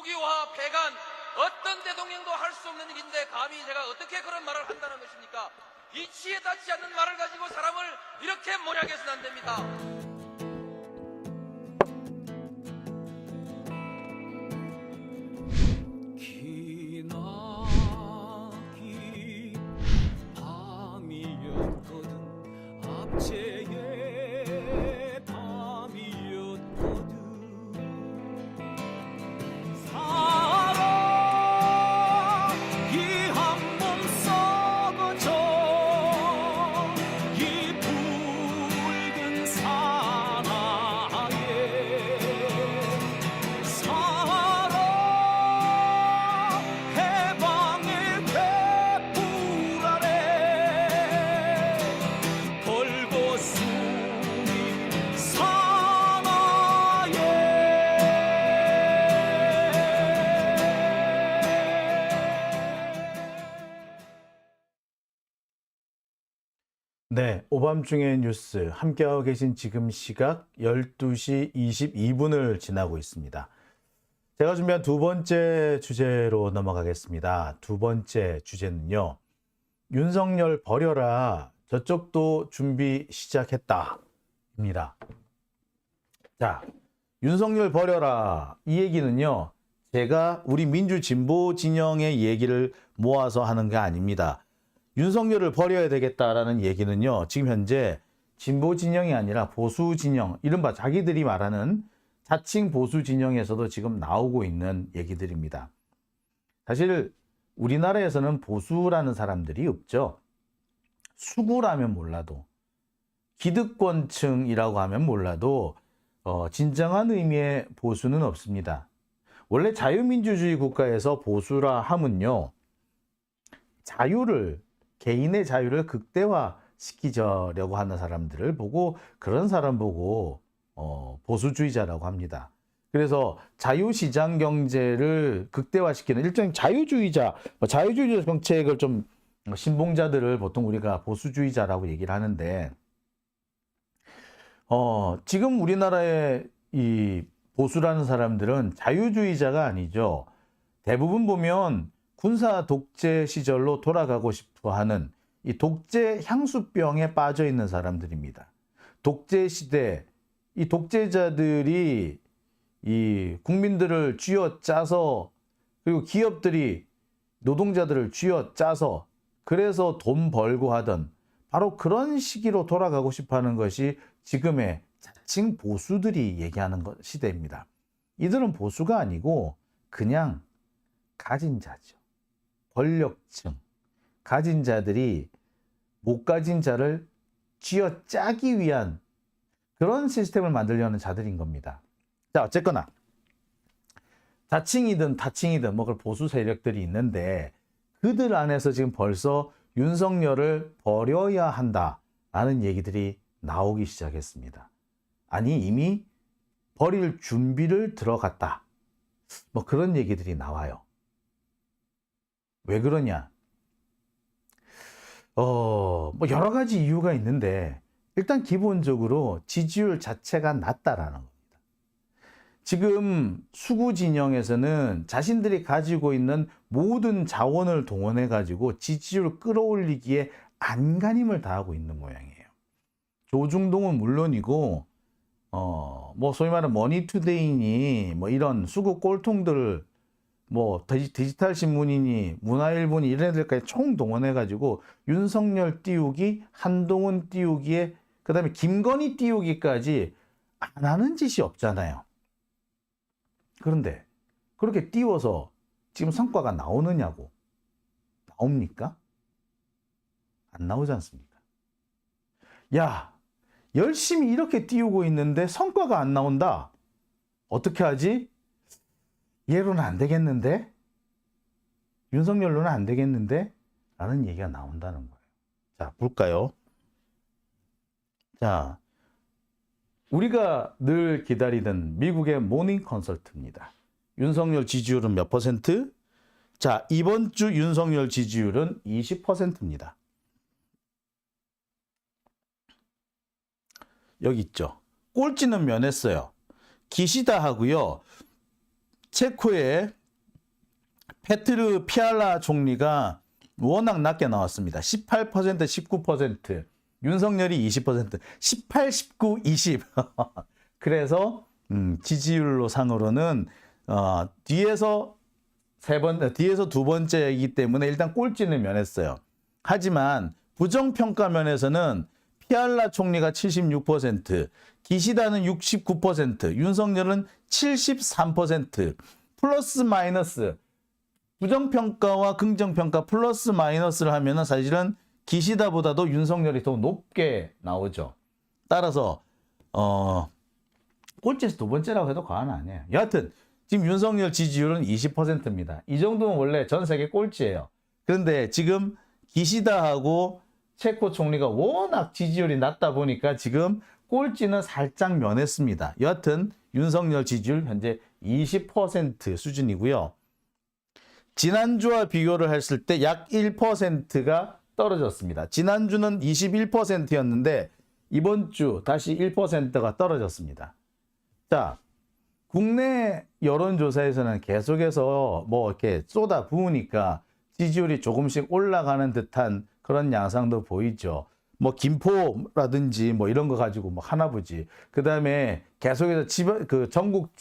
국유화, 폐간, 어떤 대통령도 할 수 없는 일인데 감히 제가 어떻게 그런 말을 한다는 것입니까? 이치에 닿지 않는 말을 가지고 사람을 이렇게 모략해서는 안 됩니다. 기나긴 밤이었거든 압제의 밤이었거든 사랑이 한 몸 썩어져 이 붉은 사나에 사랑 해방의 횃불 아래 걸고 숨이 네, 오밤중의 뉴스 함께하고 계신 지금 시각 12시 22분을 지나고 있습니다. 제가 준비한 두 번째 주제로 넘어가겠습니다. 두 번째 주제는요. 윤석열 버려라. 저쪽도 준비 시작했다. 입니다. 자, 윤석열 버려라. 이 얘기는요. 제가 우리 민주진보 진영의 얘기를 모아서 하는 게 아닙니다. 윤석열을 버려야 되겠다라는 얘기는요. 지금 현재 진보 진영이 아니라 보수 진영, 이른바 자기들이 말하는 자칭 보수 진영에서도 지금 나오고 있는 얘기들입니다. 사실 우리나라에서는 보수라는 사람들이 없죠. 수구라면 몰라도, 기득권층이라고 하면 몰라도 진정한 의미의 보수는 없습니다. 원래 자유민주주의 국가에서 보수라 함은요. 개인의 자유를 극대화시키려고 하는 사람들을 보고, 그런 사람 보고 보수주의자라고 합니다. 그래서 자유시장 경제를 극대화시키는 일종의 자유주의자 정책을 좀 신봉자들을 보통 우리가 보수주의자라고 얘기를 하는데, 지금 우리나라의 이 보수라는 사람들은 자유주의자가 아니죠. 대부분 보면 군사 독재 시절로 돌아가고 싶어 하는 이 독재 향수병에 빠져 있는 사람들입니다. 독재 시대, 이 독재자들이 이 국민들을 쥐어짜서, 그리고 기업들이 노동자들을 쥐어짜서 그래서 돈 벌고 하던 바로 그런 시기로 돌아가고 싶어 하는 것이 지금의 자칭 보수들이 얘기하는 시대입니다. 이들은 보수가 아니고 그냥 가진 자죠. 권력층, 가진 자들이 못 가진 자를 쥐어짜기 위한 그런 시스템을 만들려는 자들인 겁니다. 자, 어쨌거나 자칭이든 타칭이든 그 보수 세력들이 있는데, 그들 안에서 지금 벌써 윤석열을 버려야 한다라는 얘기들이 나오기 시작했습니다. 아니, 이미 버릴 준비를 들어갔다. 그런 얘기들이 나와요. 왜 그러냐? 여러 가지 이유가 있는데, 일단 기본적으로 지지율 자체가 낮다라는 겁니다. 지금 수구 진영에서는 자신들이 가지고 있는 모든 자원을 동원해 가지고 지지율을 끌어올리기에 안간힘을 다하고 있는 모양이에요. 조중동은 물론이고, 소위 말하는 머니투데이니 이런 수구 꼴통들, 디지털 신문이니 문화일보니 이런 애들까지 총동원해 가지고 윤석열 띄우기, 한동훈 띄우기에, 그 다음에 김건희 띄우기까지 안 하는 짓이 없잖아요. 그런데 그렇게 띄워서 지금 성과가 나오느냐고. 나옵니까? 안 나오지 않습니까? 야, 열심히 이렇게 띄우고 있는데 성과가 안 나온다. 어떻게 하지? 얘로는 안 되겠는데? 윤석열로는 안 되겠는데? 라는 얘기가 나온다는 거예요. 자, 볼까요? 자, 우리가 늘 기다리던 미국의 모닝 컨설트입니다. 윤석열 지지율은 몇 퍼센트? 자, 이번 주 윤석열 지지율은 20%입니다. 여기 있죠. 꼴찌는 면했어요. 기시다 하고요. 체코의 페트르 피알라 총리가 워낙 낮게 나왔습니다. 18%, 19%. 윤석열이 20%. 18, 19, 20. 그래서 지지율로 상으로는 뒤에서 두 번째이기 때문에 일단 꼴찌는 면했어요. 하지만 부정평가 면에서는 피알라 총리가 76%, 기시다는 69%, 윤석열은 73%, 플러스 마이너스, 부정평가와 긍정평가 플러스 마이너스를 하면은 사실은 기시다보다도 윤석열이 더 높게 나오죠. 따라서, 꼴찌에서 두 번째라고 해도 과언 아니에요. 여하튼, 지금 윤석열 지지율은 20%입니다. 이 정도면 원래 전 세계 꼴찌예요. 그런데 지금 기시다하고 체코 총리가 워낙 지지율이 낮다 보니까 지금 꼴찌는 살짝 면했습니다. 여하튼 윤석열 지지율 현재 20% 수준이고요. 지난주와 비교를 했을 때 약 1%가 떨어졌습니다. 지난주는 21%였는데 이번 주 다시 1%가 떨어졌습니다. 자, 국내 여론조사에서는 계속해서 뭐 이렇게 쏟아 부으니까 지지율이 조금씩 올라가는 듯한 그런 양상도 보이죠. 뭐 김포라든지 뭐 이런 거 가지고 뭐 하나보지. 그 다음에 계속해서 전국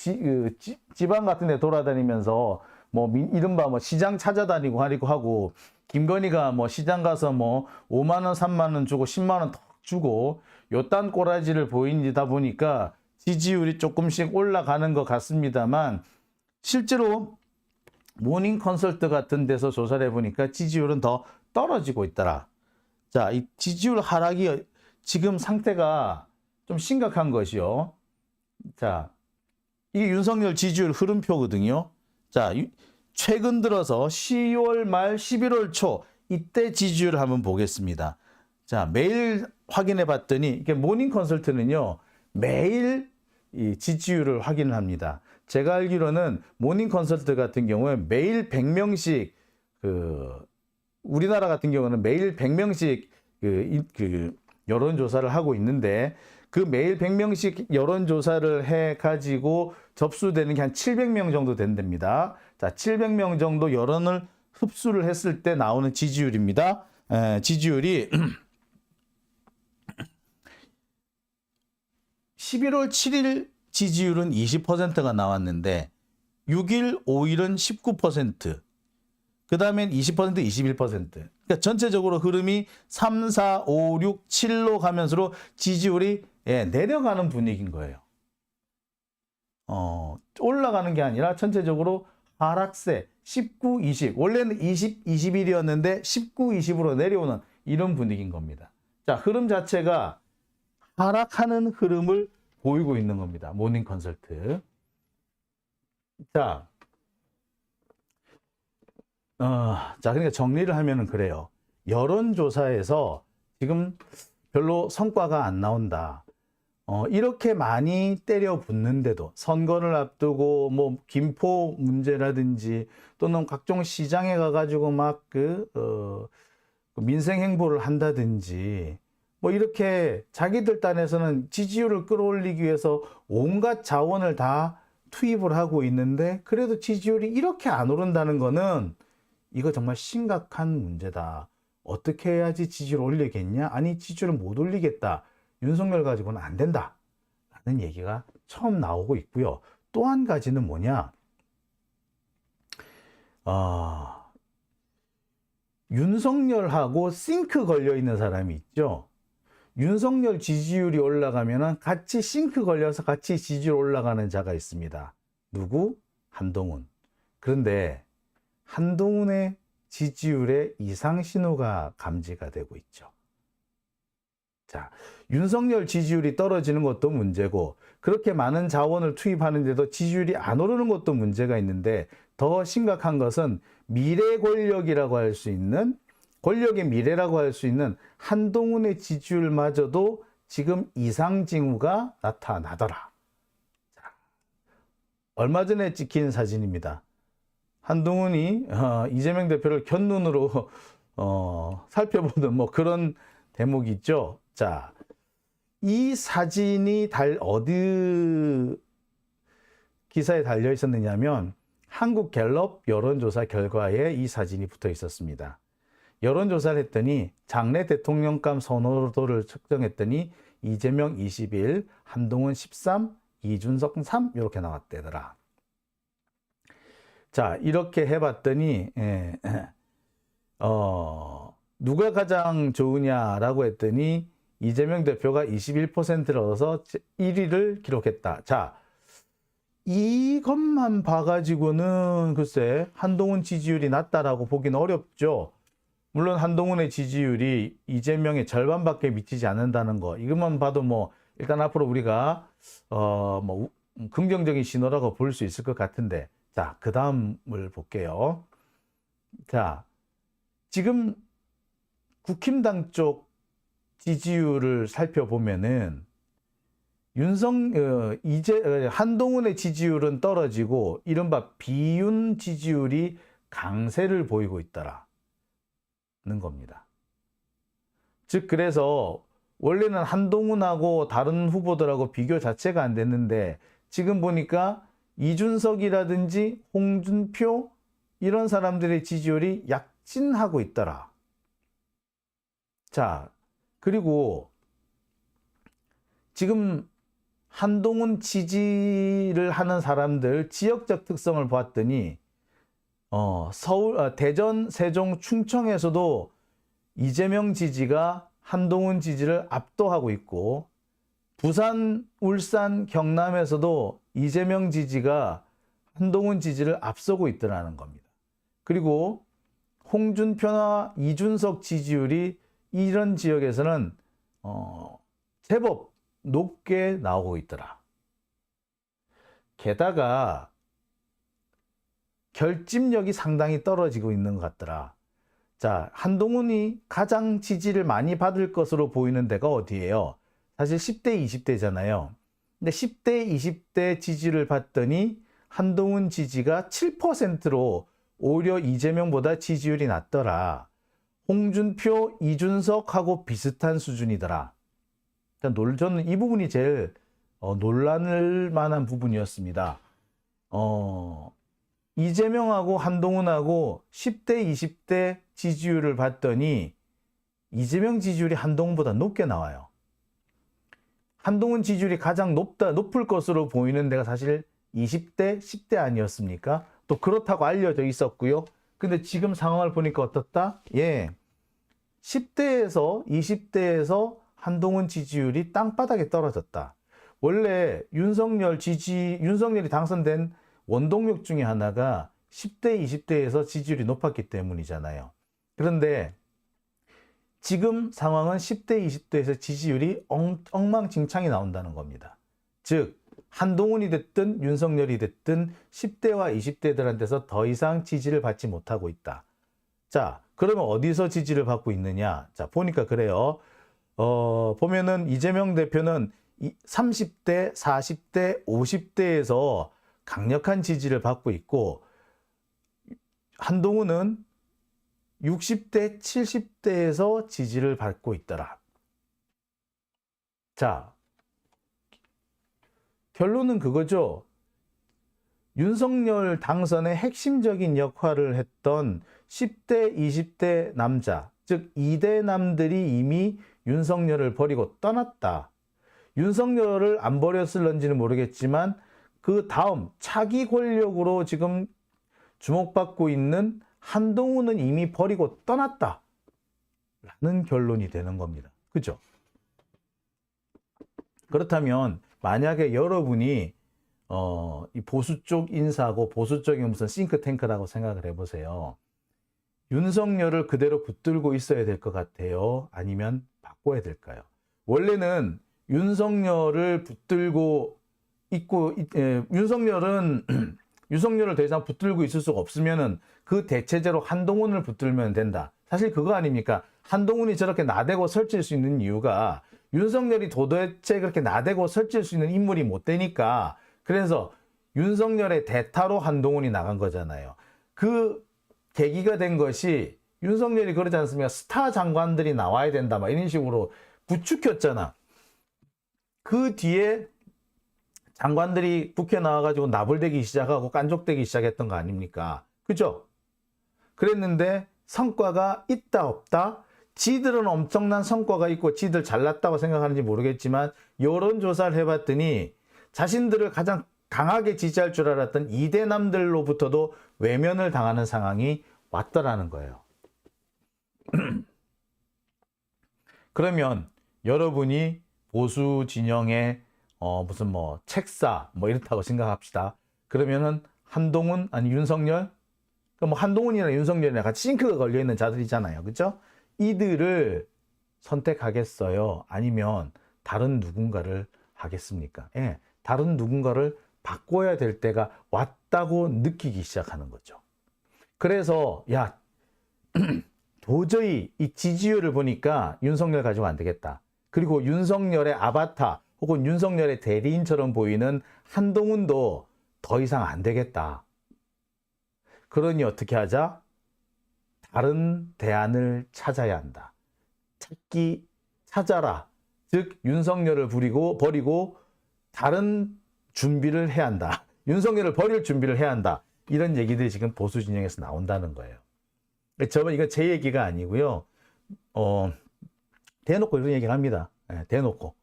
지방 같은 데 돌아다니면서 뭐 이른바 뭐 시장 찾아다니고 하고 김건희가 뭐 시장 가서 뭐 5만 원, 3만 원 주고 10만 원 턱 주고 요딴 꼬라지를 보이다 보니까 지지율이 조금씩 올라가는 것 같습니다만 실제로 모닝 컨설트 같은 데서 조사를 해보니까 지지율은 더 떨어지고 있더라. 자, 이 지지율 하락이 지금 상태가 좀 심각한 것이요. 자, 이게 윤석열 지지율 흐름표거든요. 자, 최근 들어서 10월 말 11월 초 이때 지지율을 한번 보겠습니다. 자, 매일 확인해 봤더니 이게 모닝 컨설트는요. 매일 이 지지율을 확인을 합니다. 제가 알기로는 모닝 컨설트 같은 경우에 매일 100명씩 우리나라 같은 경우는 매일 100명씩 여론조사를 하고 있는데 그 매일 100명씩 여론조사를 해가지고 접수되는 게 한 700명 정도 된답니다. 자, 700명 정도 여론을 흡수를 했을 때 나오는 지지율입니다. 지지율이 11월 7일 지지율은 20%가 나왔는데 6일, 5일은 19%, 그 다음엔 20%, 21%. 그러니까 전체적으로 흐름이 3, 4, 5, 6, 7로 가면서 지지율이 내려가는 분위기인 거예요. 올라가는 게 아니라 전체적으로 하락세 19, 20. 원래는 20, 21이었는데 19, 20으로 내려오는 이런 분위기인 겁니다. 자, 흐름 자체가 하락하는 흐름을 보이고 있는 겁니다. 모닝 컨설트. 자, 그러니까 정리를 하면은 그래요. 여론조사에서 지금 별로 성과가 안 나온다. 이렇게 많이 때려 붙는데도 선거를 앞두고 뭐 김포 문제라든지 또는 각종 시장에 가가지고 막 민생 행보를 한다든지 뭐 이렇게 자기들 딴에서는 지지율을 끌어올리기 위해서 온갖 자원을 다 투입을 하고 있는데 그래도 지지율이 이렇게 안 오른다는 거는 이거 정말 심각한 문제다. 어떻게 해야지 지지율을 올리겠냐? 아니 지지율을 못 올리겠다. 윤석열 가지고는 안 된다. 라는 얘기가 처음 나오고 있고요. 또 한 가지는 뭐냐? 윤석열하고 싱크 걸려 있는 사람이 있죠. 윤석열 지지율이 올라가면 같이 싱크 걸려서 같이 지지율 올라가는 자가 있습니다. 누구? 한동훈. 그런데 한동훈의 지지율에 이상 신호가 감지가 되고 있죠. 자, 윤석열 지지율이 떨어지는 것도 문제고 그렇게 많은 자원을 투입하는데도 지지율이 안 오르는 것도 문제가 있는데 더 심각한 것은 미래 권력이라고 할 수 있는 권력의 미래라고 할 수 있는 한동훈의 지지율마저도 지금 이상 징후가 나타나더라. 자, 얼마 전에 찍힌 사진입니다. 한동훈이 이재명 대표를 곁눈으로 살펴보는 뭐 그런 대목이 있죠. 자, 이 사진이 어디 기사에 달려 있었느냐면 한국갤럽 여론조사 결과에 이 사진이 붙어 있었습니다. 여론조사를 했더니 장래 대통령감 선호도를 측정했더니 이재명 21, 한동훈 13, 이준석 3 이렇게 나왔대더라. 자, 이렇게 해봤더니 누가 가장 좋으냐라고 했더니 이재명 대표가 21%를 얻어서 1위를 기록했다. 자, 이것만 봐가지고는 글쎄 한동훈 지지율이 낮다라고 보기는 어렵죠. 물론 한동훈의 지지율이 이재명의 절반밖에 미치지 않는다는 거, 이것만 봐도 뭐 일단 앞으로 우리가 뭐 긍정적인 신호라고 볼 수 있을 것 같은데, 자, 그 다음을 볼게요. 자, 지금 국힘당 쪽 지지율을 살펴보면은 한동훈의 지지율은 떨어지고 이른바 비윤 지지율이 강세를 보이고 있더라는 겁니다. 즉, 그래서 원래는 한동훈하고 다른 후보들하고 비교 자체가 안 됐는데 지금 보니까 이준석이라든지 홍준표 이런 사람들의 지지율이 약진하고 있더라. 자, 그리고 지금 한동훈 지지를 하는 사람들 지역적 특성을 보았더니 대전, 세종, 충청에서도 이재명 지지가 한동훈 지지를 압도하고 있고, 부산, 울산, 경남에서도 이재명 지지가 한동훈 지지를 앞서고 있더라는 겁니다. 그리고 홍준표나 이준석 지지율이 이런 지역에서는 제법 높게 나오고 있더라. 게다가 결집력이 상당히 떨어지고 있는 것 같더라. 자, 한동훈이 가장 지지를 많이 받을 것으로 보이는 데가 어디예요? 사실 10대, 20대잖아요. 근데 10대, 20대 지지를 봤더니 한동훈 지지가 7%로 오히려 이재명보다 지지율이 낮더라. 홍준표, 이준석하고 비슷한 수준이더라. 저는 이 부분이 제일 논란을 만한 부분이었습니다. 이재명하고 한동훈하고 10대, 20대 지지율을 봤더니 이재명 지지율이 한동훈보다 높게 나와요. 한동훈 지지율이 가장 높을 것으로 보이는 데가 사실 20대, 10대 아니었습니까? 또 그렇다고 알려져 있었고요. 근데 지금 상황을 보니까 어떻다? 예, 10대에서 20대에서 한동훈 지지율이 땅바닥에 떨어졌다. 원래 윤석열이 당선된 원동력 중에 하나가 10대, 20대에서 지지율이 높았기 때문이잖아요. 그런데 지금 상황은 10대, 20대에서 지지율이 엉망진창이 나온다는 겁니다. 즉, 한동훈이 됐든 윤석열이 됐든 10대와 20대들한테서 더 이상 지지를 받지 못하고 있다. 자, 그러면 어디서 지지를 받고 있느냐? 자, 보니까 그래요. 보면은 이재명 대표는 30대, 40대, 50대에서 강력한 지지를 받고 있고, 한동훈은 60대, 70대에서 지지를 받고 있더라. 자, 결론은 그거죠. 윤석열 당선의 핵심적인 역할을 했던 10대, 20대 남자, 즉 2대남들이 이미 윤석열을 버리고 떠났다. 윤석열을 안 버렸을런지는 모르겠지만 그 다음 차기 권력으로 지금 주목받고 있는 한동훈은 이미 버리고 떠났다. 라는 결론이 되는 겁니다. 그죠? 그렇다면 만약에 여러분이 이 보수 쪽 인사고 보수 쪽이 무슨 싱크탱크라고 생각을 해보세요. 윤석열을 그대로 붙들고 있어야 될 것 같아요? 아니면 바꿔야 될까요? 원래는 윤석열을 붙들고 있고, 윤석열을 더 이상 붙들고 있을 수가 없으면은 그 대체제로 한동훈을 붙들면 된다. 사실 그거 아닙니까? 한동훈이 저렇게 나대고 설칠 수 있는 이유가 윤석열이 도대체 그렇게 나대고 설칠 수 있는 인물이 못 되니까, 그래서 윤석열의 대타로 한동훈이 나간 거잖아요. 그 계기가 된 것이 윤석열이 그러지 않습니까? 스타 장관들이 나와야 된다, 막 이런 식으로 부추겼잖아. 그 뒤에 장관들이 국회 나와가지고 나불대기 시작하고 깐족대기 시작했던 거 아닙니까? 그죠? 그랬는데 성과가 있다 없다? 지들은 엄청난 성과가 있고 지들 잘났다고 생각하는지 모르겠지만 여론조사를 해봤더니 자신들을 가장 강하게 지지할 줄 알았던 이대남들로부터도 외면을 당하는 상황이 왔더라는 거예요. 그러면 여러분이 보수 진영의 무슨 뭐 책사 뭐 이렇다고 생각합시다. 그러면은 한동훈 아니 윤석열 뭐 한동훈이나 윤석열이나 같이 싱크가 걸려 있는 자들이잖아요. 그렇죠? 이들을 선택하겠어요? 아니면 다른 누군가를 하겠습니까? 예, 다른 누군가를 바꿔야 될 때가 왔다고 느끼기 시작하는 거죠. 그래서 야 도저히 이 지지율을 보니까 윤석열 가지고 안 되겠다. 그리고 윤석열의 아바타 혹은 윤석열의 대리인처럼 보이는 한동훈도 더 이상 안 되겠다. 그러니 어떻게 하자? 다른 대안을 찾아야 한다. 찾아라. 즉 윤석열을 버리고 다른 준비를 해야 한다. 윤석열을 버릴 준비를 해야 한다. 이런 얘기들이 지금 보수 진영에서 나온다는 거예요. 저는 이거 제 얘기가 아니고요. 대놓고 이런 얘기를 합니다. 대놓고.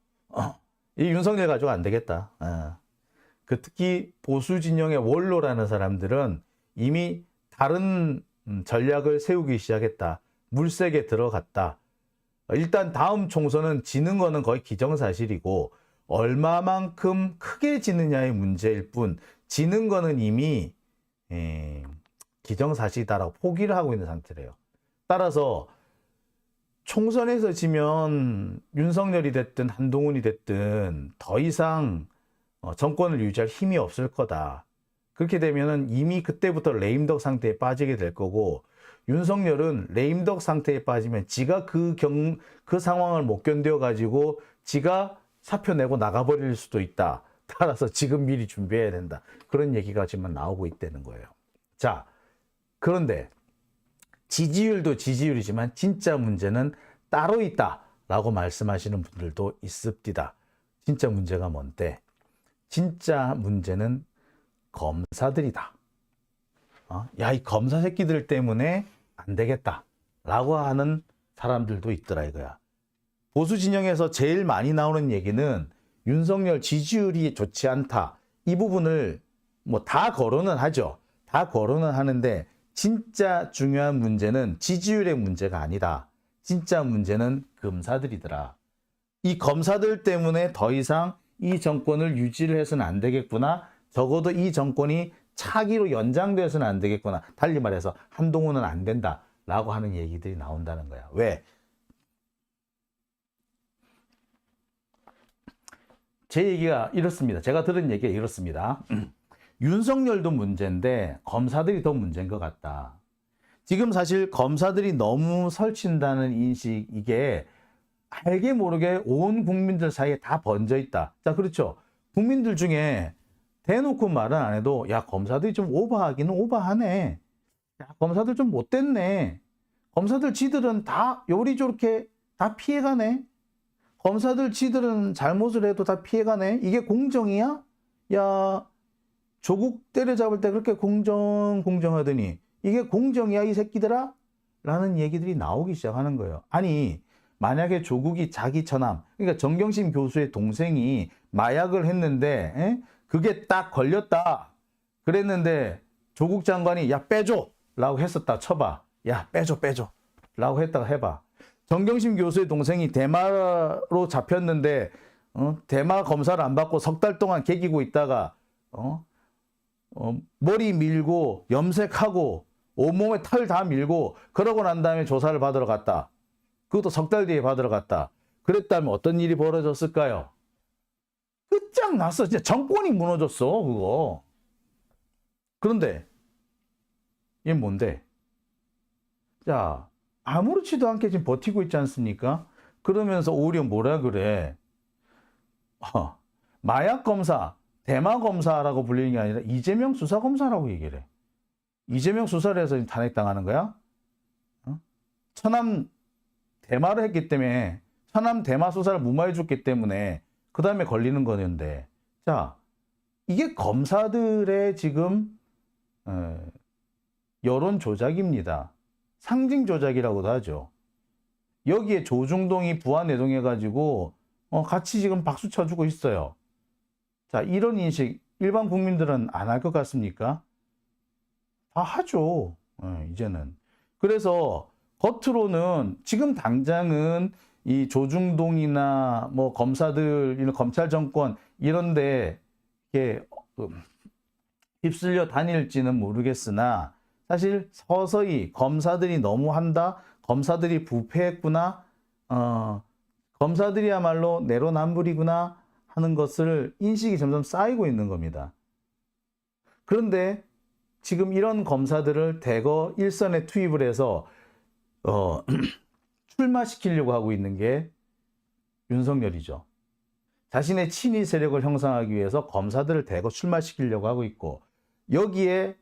이 윤석열 가지고 안 되겠다. 특히 보수 진영의 원로라는 사람들은 이미 다른 전략을 세우기 시작했다. 물색에 들어갔다. 일단 다음 총선은 지는 거는 거의 기정사실이고 얼마만큼 크게 지느냐의 문제일 뿐 지는 거는 이미 기정사실이다라고 포기를 하고 있는 상태래요. 따라서 총선에서 지면 윤석열이 됐든 한동훈이 됐든 더 이상 정권을 유지할 힘이 없을 거다. 그렇게 되면은 이미 그때부터 레임덕 상태에 빠지게 될 거고 윤석열은 레임덕 상태에 빠지면 지가 그 상황을 못 견뎌 가지고 지가 사표 내고 나가버릴 수도 있다. 따라서 지금 미리 준비해야 된다. 그런 얘기가 지금 나오고 있다는 거예요. 자, 그런데 지지율도 지지율이지만 진짜 문제는 따로 있다라고 말씀하시는 분들도 있습니다. 진짜 문제가 뭔데? 진짜 문제는 검사들이다. 야, 이 검사 새끼들 때문에 안 되겠다라고 하는 사람들도 있더라 이거야. 보수 진영에서 제일 많이 나오는 얘기는 윤석열 지지율이 좋지 않다. 이 부분을 뭐 다 거론은 하죠. 다 거론은 하는데 진짜 중요한 문제는 지지율의 문제가 아니다. 진짜 문제는 검사들이더라. 이 검사들 때문에 더 이상 이 정권을 유지를 해서는 안 되겠구나. 적어도 이 정권이 차기로 연장돼서는 안 되겠구나. 달리 말해서 한동훈은 안 된다라고 하는 얘기들이 나온다는 거야. 왜? 제 얘기가 이렇습니다. 제가 들은 얘기가 이렇습니다. 윤석열도 문제인데 검사들이 더 문제인 것 같다. 지금 사실 검사들이 너무 설친다는 인식 이게 알게 모르게 온 국민들 사이에 다 번져 있다. 자, 그렇죠. 국민들 중에 대놓고 말은 안 해도 야, 검사들이 좀 오버하기는 오버하네. 야, 검사들 좀 못됐네. 검사들 지들은 다 요리저렇게 다 피해가네. 검사들 지들은 잘못을 해도 다 피해가네. 이게 공정이야? 야, 조국 때려잡을 때 그렇게 공정하더니 이게 공정이야 이 새끼들아? 라는 얘기들이 나오기 시작하는 거예요. 아니 만약에 조국이 자기 처남 그러니까 정경심 교수의 동생이 마약을 했는데 그게 딱 걸렸다 그랬는데 조국 장관이 야 빼줘 라고 했었다 쳐봐. 야 빼줘 라고 했다가 해봐. 정경심 교수의 동생이 대마로 잡혔는데 대마 검사를 안 받고 석 달 동안 개기고 있다가 머리 밀고 염색하고 온몸에 털 다 밀고 그러고 난 다음에 조사를 받으러 갔다. 그것도 석 달 뒤에 받으러 갔다. 그랬다면 어떤 일이 벌어졌을까요? 끝장났어. 진짜 정권이 무너졌어 그거. 그런데 얘 뭔데? 자, 아무렇지도 않게 지금 버티고 있지 않습니까? 그러면서 오히려 뭐라 그래? 마약 검사, 대마 검사라고 불리는 게 아니라 이재명 수사 검사라고 얘기를 해. 이재명 수사를 해서 탄핵당하는 거야? 천암 대마를 했기 때문에 천암 대마 수사를 무마해 줬기 때문에 그 다음에 걸리는 거였는데 자 이게 검사들의 지금 여론 조작입니다. 상징 조작이라고도 하죠. 여기에 조중동이 부안내동해가지고 같이 지금 박수 쳐주고 있어요. 자, 이런 인식 일반 국민들은 안 할 것 같습니까? 다 하죠. 이제는. 그래서 겉으로는 지금 당장은 이 조중동이나 뭐 검사들, 이런 검찰 정권 이런데 이렇게 휩쓸려 다닐지는 모르겠으나 사실 서서히 검사들이 너무 한다, 검사들이 부패했구나, 검사들이야말로 내로남불이구나 하는 것을 인식이 점점 쌓이고 있는 겁니다. 그런데 지금 이런 검사들을 대거 일선에 투입을 해서 출마시키려고 하고 있는 게 윤석열이죠. 자신의 친위 세력을 형성하기 위해서 검사들을 대거 출마시키려고 하고 있고, 여기에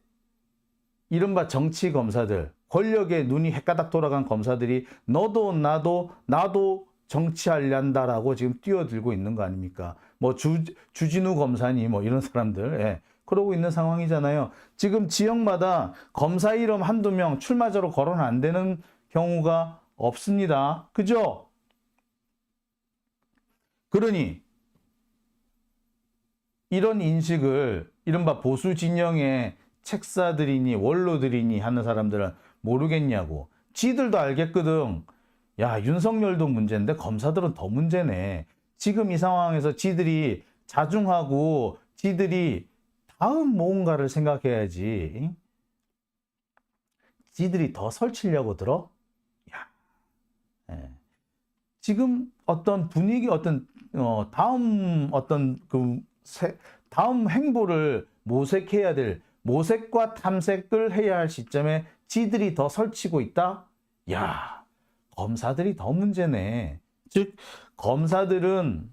이른바 정치 검사들, 권력에 눈이 헷가닥 돌아간 검사들이 너도 나도 정치하려한다라고 지금 뛰어들고 있는 거 아닙니까? 뭐 주진우 검사니 뭐 이런 사람들, 예, 그러고 있는 상황이잖아요. 지금 지역마다 검사 이름 한두 명 출마자로 거론 안 되는 경우가 없습니다. 그죠? 그러니 이런 인식을 이른바 보수 진영의 책사들이니 원로들이니 하는 사람들은 모르겠냐고. 지들도 알겠거든. 야, 윤석열도 문제인데 검사들은 더 문제네. 지금 이 상황에서 지들이 자중하고 지들이 다음 뭔가를 생각해야지. 지들이 더 설치려고 들어? 야, 예. 지금 어떤 분위기, 다음 다음 행보를 모색해야 될, 모색과 탐색을 해야 할 시점에 지들이 더 설치고 있다? 야, 검사들이 더 문제네. 즉, 검사들은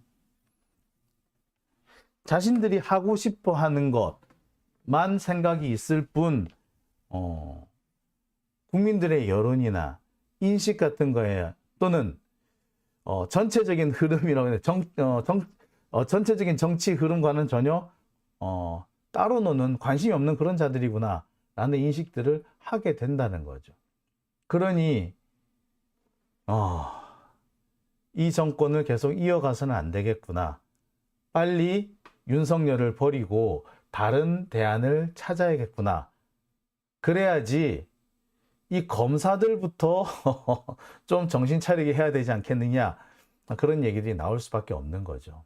자신들이 하고 싶어 하는 것만 생각이 있을 뿐, 국민들의 여론이나 인식 같은 거에 또는 전체적인 흐름이라고 해야 전체적인 정치 흐름과는 전혀 따로 노는 관심이 없는 그런 자들이구나 라는 인식들을 하게 된다는 거죠. 그러니 이 정권을 계속 이어가서는 안 되겠구나. 빨리 윤석열을 버리고 다른 대안을 찾아야겠구나. 그래야지 이 검사들부터 좀 정신 차리게 해야 되지 않겠느냐, 그런 얘기들이 나올 수밖에 없는 거죠.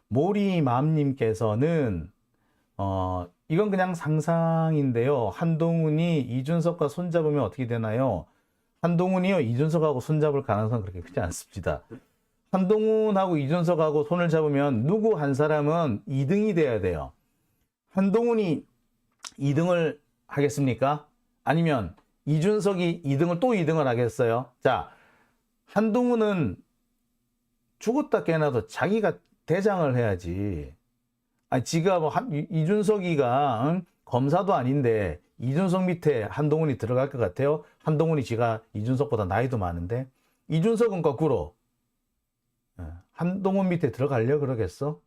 모리맘님께서는 이건 그냥 상상인데요. 한동훈이 이준석과 손잡으면 어떻게 되나요? 한동훈이요, 이준석하고 손잡을 가능성은 그렇게 크지 않습니다. 한동훈하고 이준석하고 손을 잡으면 누구 한 사람은 2등이 돼야 돼요. 한동훈이 2등을 하겠습니까? 아니면 이준석이 2등을 또 2등을 하겠어요? 자, 한동훈은 죽었다 깨어나도 자기가 대장을 해야지. 아니, 지가 뭐 이준석이가 검사도 아닌데 이준석 밑에 한동훈이 들어갈 것 같아요? 한동훈이 지가 이준석보다 나이도 많은데. 이준석은 거꾸로 한동훈 밑에 들어가려고 그러겠어?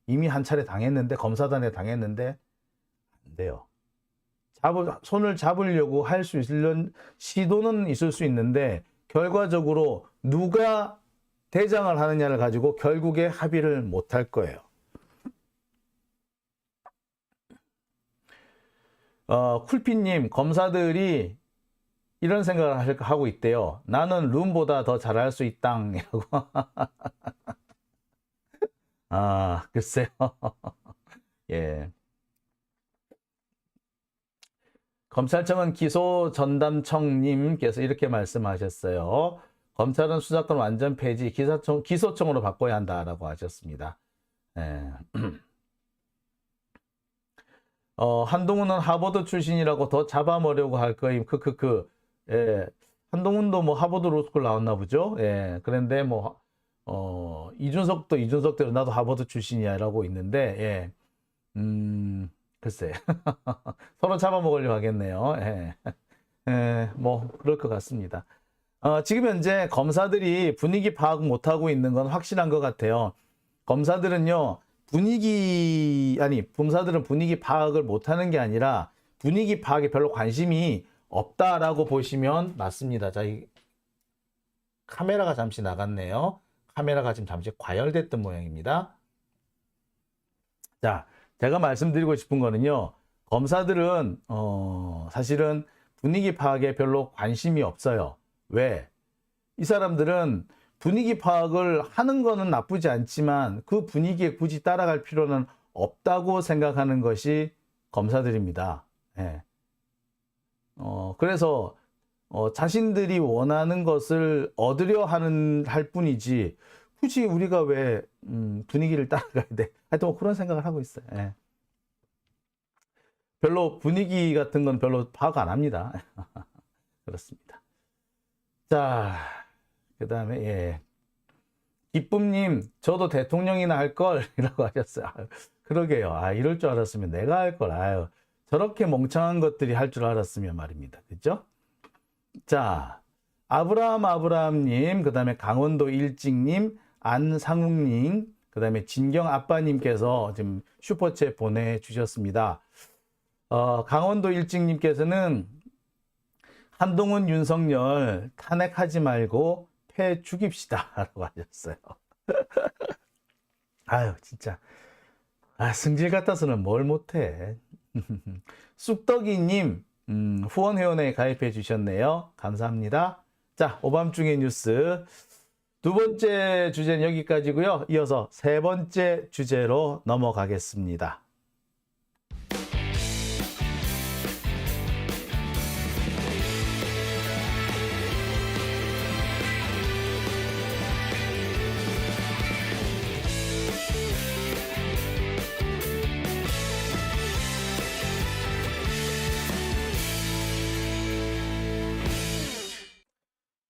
이미 한 차례 당했는데, 검사단에 당했는데 안 돼요. 손을 잡으려고 할 수 있는 시도는 있을 수 있는데 결과적으로 누가 대장을 하느냐를 가지고 결국에 합의를 못할 거예요. 쿨피님, 검사들이 이런 생각을 하고 있대요. 나는 룸보다 더 잘할 수 있당이라고. 글쎄요. 예. 검찰청은 기소전담청님께서 이렇게 말씀하셨어요. 검찰은 수사권 완전 폐지, 기소청으로 바꿔야 한다라고 하셨습니다. 예. 한동훈은 하버드 출신이라고 더 잡아먹으려고 할 거임. 예. 한동훈도 뭐 하버드 로스쿨 나왔나 보죠. 예. 그런데 뭐 이준석도 이준석대로 나도 하버드 출신이야라고 있는데, 예. 글쎄. 서로 잡아먹으려고 하겠네요. 예. 예. 뭐 그럴 것 같습니다. 지금 현재 검사들이 분위기 파악 못하고 있는 건 확실한 것 같아요. 검사들은요, 검사들은 분위기 파악을 못하는 게 아니라 분위기 파악에 별로 관심이 없다라고 보시면 맞습니다. 자, 이 카메라가 잠시 나갔네요. 카메라가 지금 잠시 과열됐던 모양입니다. 자, 제가 말씀드리고 싶은 거는요. 검사들은 사실은 분위기 파악에 별로 관심이 없어요. 왜? 이 사람들은 분위기 파악을 하는 거는 나쁘지 않지만 그 분위기에 굳이 따라갈 필요는 없다고 생각하는 것이 검사들입니다. 예. 그래서 자신들이 원하는 것을 얻으려 할 뿐이지 굳이 우리가 왜 분위기를 따라가야 돼? 하여튼 뭐 그런 생각을 하고 있어요. 예. 별로 분위기 같은 건 별로 파악 안 합니다. 그렇습니다. 자, 그 다음에 예. 기쁨님, 저도 대통령이나 할 걸이라고 하셨어요. 아유, 그러게요. 이럴 줄 알았으면 내가 할 걸. 아유, 저렇게 멍청한 것들이 할 줄 알았으면 말입니다. 그죠? 자, 아브라함님, 그 다음에 강원도 일찍님, 안상욱님, 그 다음에 진경 아빠님께서 지금 슈퍼챗 보내주셨습니다. 강원도 일찍님께서는 한동훈, 윤석열 탄핵하지 말고 패 죽입시다 라고 하셨어요. 아유, 진짜. 승질 같아서는 뭘 못해. 쑥떡이님, 후원 회원에 가입해 주셨네요. 감사합니다. 자, 오밤중의 뉴스. 두 번째 주제는 여기까지고요. 이어서 세 번째 주제로 넘어가겠습니다.